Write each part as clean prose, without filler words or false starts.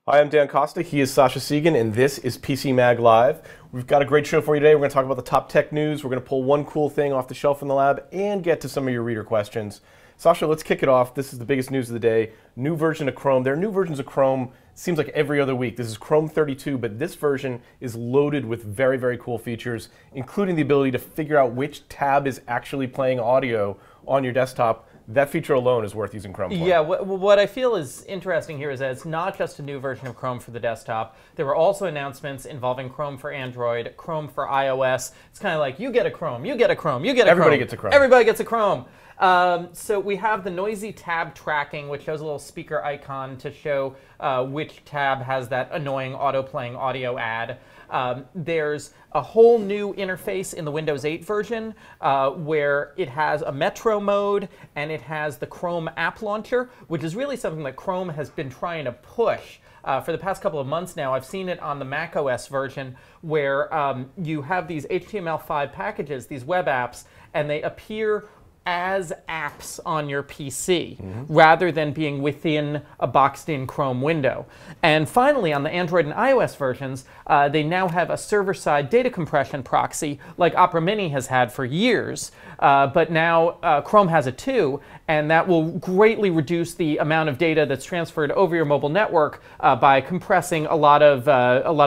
Hi, I'm Dan Costa. He is Sasha Segan, and this is PCMag Live. We've got a great show for you today. We're going to talk about the top tech news. We're going to pull one cool thing off the shelf in the lab and get to some of your reader questions. Sasha, let's kick it off. This is the biggest news of the day. New version of Chrome. There are new versions of Chrome, it seems like every other week. This is Chrome 32, but this version is loaded with very, very cool features, including the ability to figure out which tab is actually playing audio on your desktop. That feature alone is worth using Chrome for. Yeah, what I feel is interesting here is that it's not just a new version of Chrome for the desktop. There were also announcements involving Chrome for Android, Chrome for iOS. It's kind of like, you get a Chrome, you get a Chrome, you get a Chrome. Everybody gets a Chrome. Everybody gets a Chrome. So we have the noisy tab tracking, which shows a little speaker icon to show which tab has that annoying auto-playing audio ad. There's a whole new interface in the Windows 8 version where it has a Metro mode and it has the Chrome app launcher, which is really something that Chrome has been trying to push for the past couple of months now. I've seen it on the macOS version where you have these HTML5 packages, these web apps, and they appear as apps on your PC, rather than being within a boxed-in Chrome window. And finally, on the Android and iOS versions, they now have a server-side data compression proxy like Opera Mini has had for years, but now Chrome has it too, and that will greatly reduce the amount of data that's transferred over your mobile network by compressing a lot of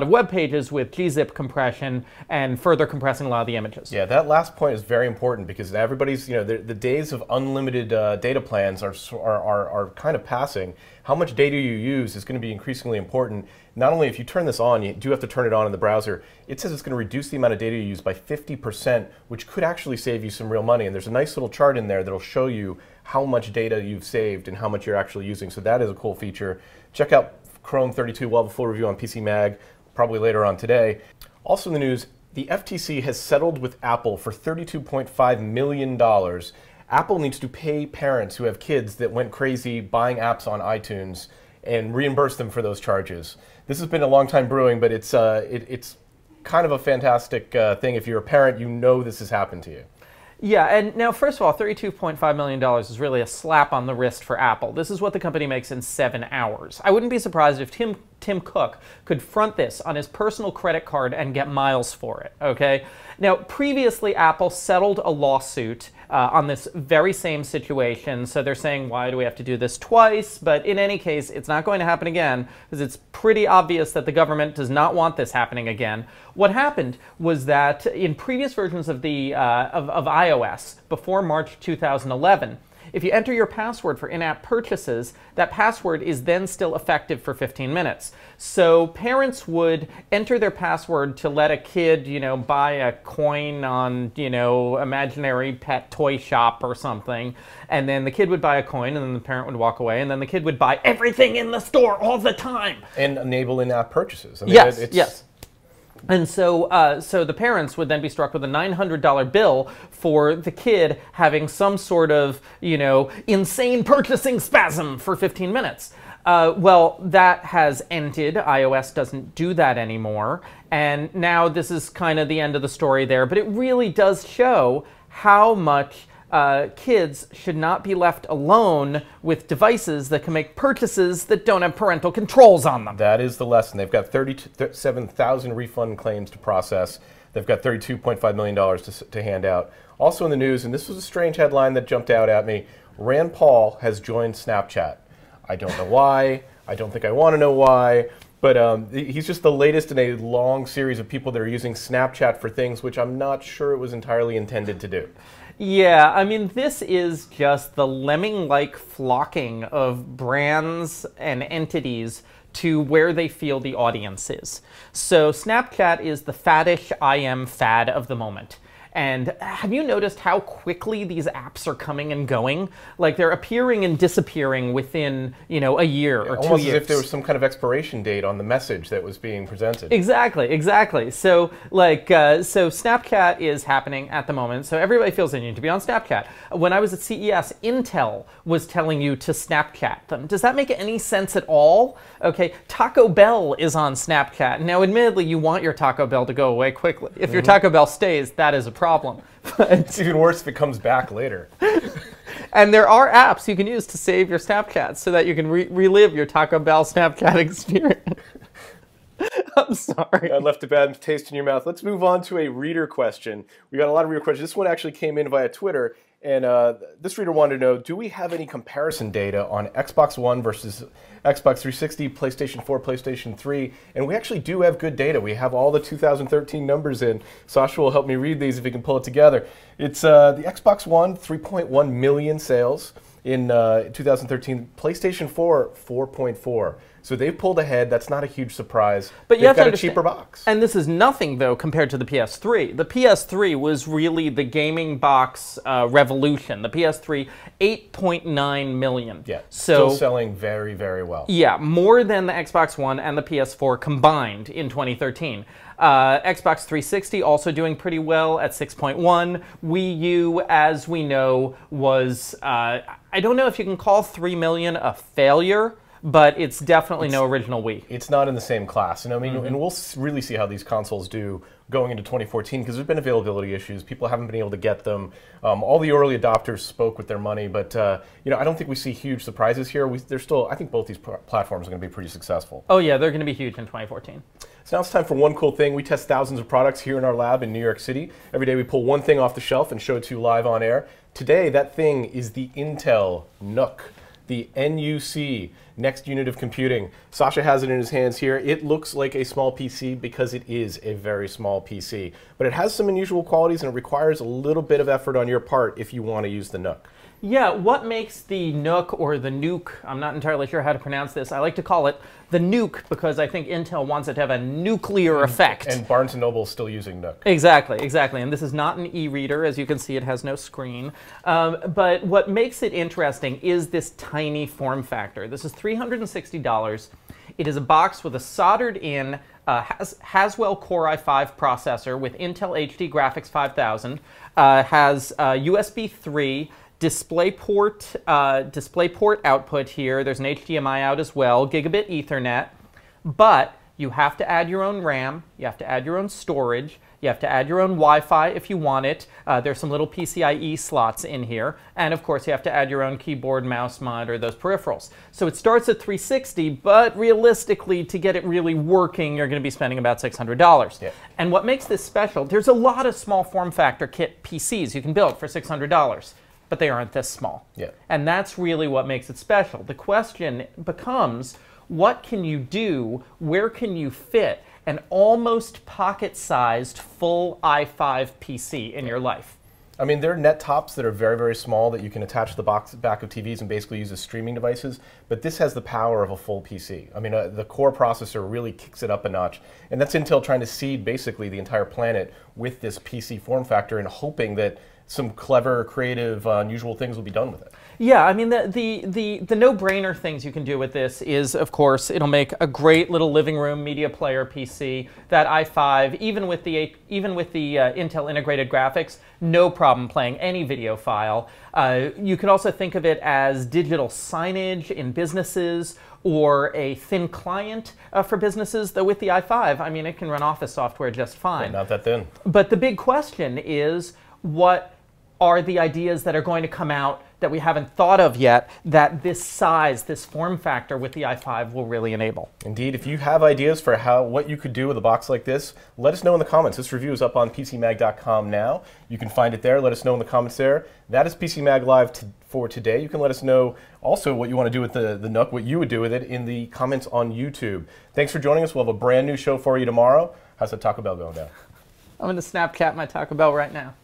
web pages with gzip compression and further compressing a lot of the images. Yeah, that last point is very important because everybody's, the days of unlimited data plans are kind of passing. How much data you use is going to be increasingly important. Not only if you turn this on, you do have to turn it on in the browser. It says it's going to reduce the amount of data you use by 50%, which could actually save you some real money. And there's a nice little chart in there that'll show you how much data you've saved and how much you're actually using. So that is a cool feature. Check out Chrome 32. We'll have a full review on PCMag probably later on today. Also in the news, the FTC has settled with Apple for $32.5 million. Apple needs to pay parents who have kids that went crazy buying apps on iTunes and reimburse them for those charges. This has been a long time brewing, but it's kind of a fantastic thing. If you're a parent, you know this has happened to you. Yeah, and now first of all, $32.5 million is really a slap on the wrist for Apple. This is what the company makes in 7 hours. I wouldn't be surprised if Tim Cook could front this on his personal credit card and get miles for it, okay? Now, previously, Apple settled a lawsuit on this very same situation, so they're saying, why do we have to do this twice? But in any case, it's not going to happen again, because it's pretty obvious that the government does not want this happening again. What happened was that in previous versions of iOS, before March 2011, if you enter your password for in-app purchases, that password is then still effective for 15 minutes. So parents would enter their password to let a kid, buy a coin on, imaginary pet toy shop or something, and then the kid would buy a coin, and then the parent would walk away, and then the kid would buy everything in the store all the time. And enable in-app purchases. I mean, yes. And so the parents would then be struck with a $900 bill for the kid having some sort of, insane purchasing spasm for 15 minutes. Well, that has ended. iOS doesn't do that anymore. And now this is kind of the end of the story there. But it really does show how much kids should not be left alone with devices that can make purchases that don't have parental controls on them. That is the lesson. They've got 37,000 refund claims to process. They've got $32.5 million to hand out. Also in the news, and this was a strange headline that jumped out at me, Rand Paul has joined Snapchat. I don't know why. I don't think I want to know why. But he's just the latest in a long series of people that are using Snapchat for things which I'm not sure it was entirely intended to do. Yeah, I mean, this is just the lemming-like flocking of brands and entities to where they feel the audience is. So Snapchat is the faddish IM fad of the moment. And have you noticed how quickly these apps are coming and going? Like they're appearing and disappearing within, a year or 2 years. Almost as if there was some kind of expiration date on the message that was being presented. Exactly. So so Snapchat is happening at the moment. So everybody feels they need to be on Snapchat. When I was at CES, Intel was telling you to Snapchat them. Does that make any sense at all? Okay, Taco Bell is on Snapchat. Now, admittedly, you want your Taco Bell to go away quickly. If your Taco Bell stays, that is a problem. It's even worse if it comes back later. And there are apps you can use to save your Snapchats so that you can relive your Taco Bell Snapchat experience. I'm sorry. I left a bad taste in your mouth. Let's move on to a reader question. We got a lot of reader questions. This one actually came in via Twitter, and this reader wanted to know, do we have any comparison data on Xbox One versus Xbox 360, PlayStation 4, PlayStation 3? And we actually do have good data. We have all the 2013 numbers in. Sasha will help me read these if he can pull it together. It's the Xbox One, 3.1 million sales in 2013. PlayStation 4, 4.4. So they've pulled ahead. That's not a huge surprise. But you have to got a understand, cheaper box. And this is nothing, though, compared to the PS3. The PS3 was really the gaming box revolution. The PS3, 8.9 million. Yeah, so, still selling very, very well. Yeah, more than the Xbox One and the PS4 combined in 2013. Xbox 360 also doing pretty well at 6.1. Wii U, as we know, was, I don't know if you can call 3 million a failure, but it's definitely no original Wii. It's not in the same class. And I mean, and we'll really see how these consoles do going into 2014, because there's been availability issues. People haven't been able to get them. All the early adopters spoke with their money, but you know, I don't think we see huge surprises here. They're still, I think both these platforms are going to be pretty successful. Oh yeah, they're going to be huge in 2014. So now it's time for one cool thing. We test thousands of products here in our lab in New York City. Every day we pull one thing off the shelf and show it to you live on air. Today, that thing is the Intel NUC, the NUC, Next Unit of Computing. Sasha has it in his hands here. It looks like a small PC because it is a very small PC. But it has some unusual qualities, and it requires a little bit of effort on your part if you want to use the NUC. Yeah, what makes the NUC or the nuke, I'm not entirely sure how to pronounce this, I like to call it the nuke because I think Intel wants it to have a nuclear effect. And Barnes & Noble is still using NUC. Exactly, exactly. And this is not an e-reader. As you can see, it has no screen. But what makes it interesting is this tiny form factor. This is $360. It is a box with a soldered-in Haswell Core i5 processor with Intel HD Graphics 5000, has USB 3, DisplayPort output here. There's an HDMI out as well, gigabit Ethernet, but you have to add your own RAM, you have to add your own storage, you have to add your own Wi-Fi if you want it. There's some little PCIe slots in here, and of course you have to add your own keyboard, mouse, monitor, those peripherals. So it starts at $360, but realistically, to get it really working, you're going to be spending about $600. Yeah. And what makes this special, there's a lot of small form factor kit PCs you can build for $600. But they aren't this small. Yeah. And that's really what makes it special. The question becomes, what can you do, where can you fit an almost pocket-sized full i5 PC in your life? I mean, there are net tops that are very, very small that you can attach to the back of TVs and basically use as streaming devices, but this has the power of a full PC. I mean, the core processor really kicks it up a notch, and that's Intel trying to seed basically the entire planet with this PC form factor and hoping that some clever, creative, unusual things will be done with it. Yeah, I mean, the no-brainer things you can do with this is, of course, it'll make a great little living room media player PC. That i5, even with the Intel integrated graphics, no problem playing any video file. You can also think of it as digital signage in businesses, or a thin client for businesses, though with the i5, I mean, it can run Office software just fine. Yeah, not that thin. But the big question is, what are the ideas that are going to come out that we haven't thought of yet that this size, this form factor with the i5 will really enable? Indeed, if you have ideas for what you could do with a box like this, let us know in the comments. This review is up on PCMag.com now. You can find it there. Let us know in the comments there. That is PCMag Live for today. You can let us know also what you want to do with the NUC, what you would do with it in the comments on YouTube. Thanks for joining us. We'll have a brand new show for you tomorrow. How's the Taco Bell going down? I'm going to Snapchat my Taco Bell right now.